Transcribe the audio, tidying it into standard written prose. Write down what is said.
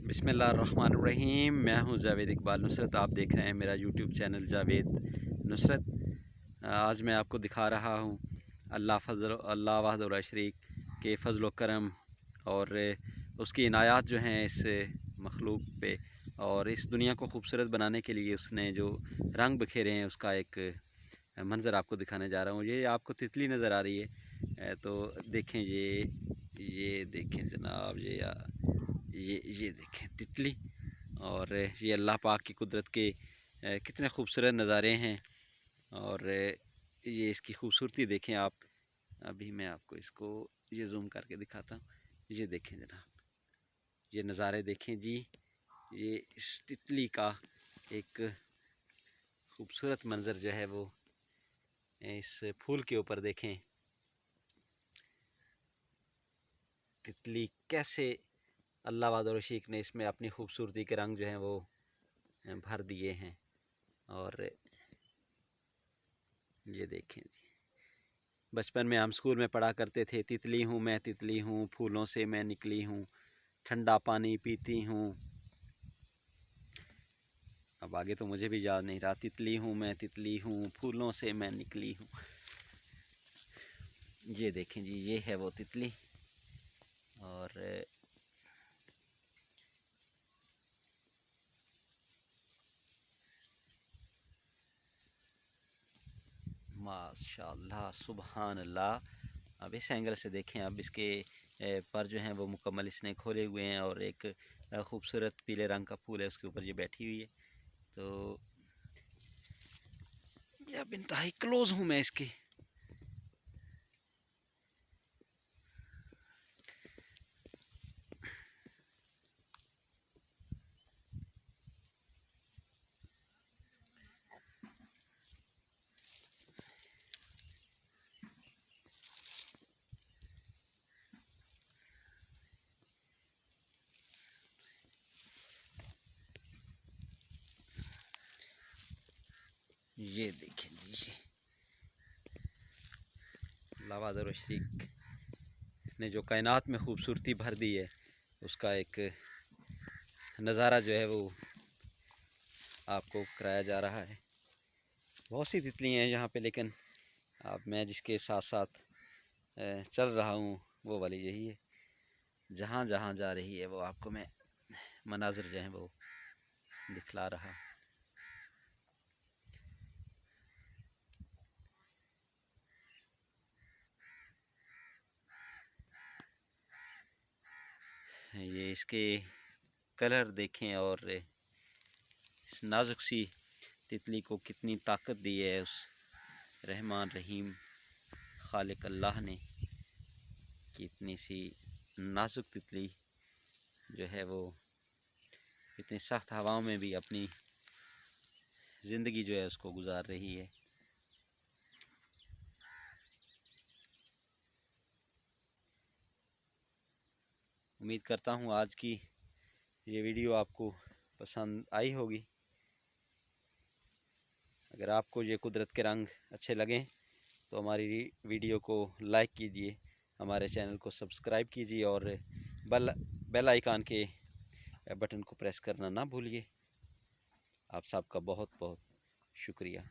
बिस्मिल्लाहिर्रहमानिर्रहीम। मैं हूं जावेद इकबाल नुसरत। आप देख रहे हैं मेरा यूट्यूब चैनल जावेद नुसरत। आज मैं आपको दिखा रहा हूं अल्लाह वहदहु ला शरीक के फ़ज़ल व करम और उसकी इनायात जो हैं इस मखलूक पे, और इस दुनिया को खूबसूरत बनाने के लिए उसने जो रंग बिखेरे हैं उसका एक मंज़र आपको दिखाने जा रहा हूँ। ये आपको तितली नज़र आ रही है, तो देखें ये देखें जनाब, ये देखें तितली। और ये अल्लाह पाक की कुदरत के कितने खूबसूरत नज़ारे हैं। और ये इसकी खूबसूरती देखें आप। अभी मैं आपको इसको ये जूम करके दिखाता हूँ। ये देखें जनाब, ये नज़ारे देखें जी। ये इस तितली का एक खूबसूरत मंज़र जो है वो इस फूल के ऊपर देखें। तितली कैसे अल्लाह वहदहु रशीक ने इसमें अपनी खूबसूरती के रंग जो हैं वो भर दिए हैं। और ये देखें जी, बचपन में हम स्कूल में पढ़ा करते थे, तितली हूँ मैं तितली हूँ, फूलों से मैं निकली हूँ, ठंडा पानी पीती हूँ। अब आगे तो मुझे भी याद नहीं रहा। तितली हूँ मैं तितली हूँ, फूलों से मैं निकली हूँ। ये देखें जी, ये है वो तितली। और माशाअल्लाह सुबहान अल्लाह। अब इस एंगल से देखें, अब इसके पर जो हैं वो मुकम्मल इसने खोले हुए हैं, और एक खूबसूरत पीले रंग का फूल है उसके ऊपर ये बैठी हुई है। तो अब इंतहाई क्लोज हूँ मैं इसके। ये देखें जी, ये अल्लाह वहदहु रशीक ने जो कायनात में खूबसूरती भर दी है उसका एक नज़ारा जो है वो आपको कराया जा रहा है। बहुत सी तितली हैं यहाँ पे, लेकिन अब मैं जिसके साथ साथ चल रहा हूँ वो वाली यही है। जहाँ जहाँ जा रही है वो आपको मैं मनाज़र जो हैं वो दिखला रहा। ये इसके कलर देखें, और इस नाजुक सी तितली को कितनी ताकत दी है उस रहमान रहीम खालिक अल्लाह ने, कि इतनी सी नाजुक तितली जो है वो इतनी सख्त हवाओं में भी अपनी ज़िंदगी जो है उसको गुजार रही है। उम्मीद करता हूँ आज की ये वीडियो आपको पसंद आई होगी। अगर आपको ये कुदरत के रंग अच्छे लगें तो हमारी वीडियो को लाइक कीजिए, हमारे चैनल को सब्सक्राइब कीजिए, और बेल आइकन के बटन को प्रेस करना ना भूलिए। आप सबका बहुत बहुत शुक्रिया।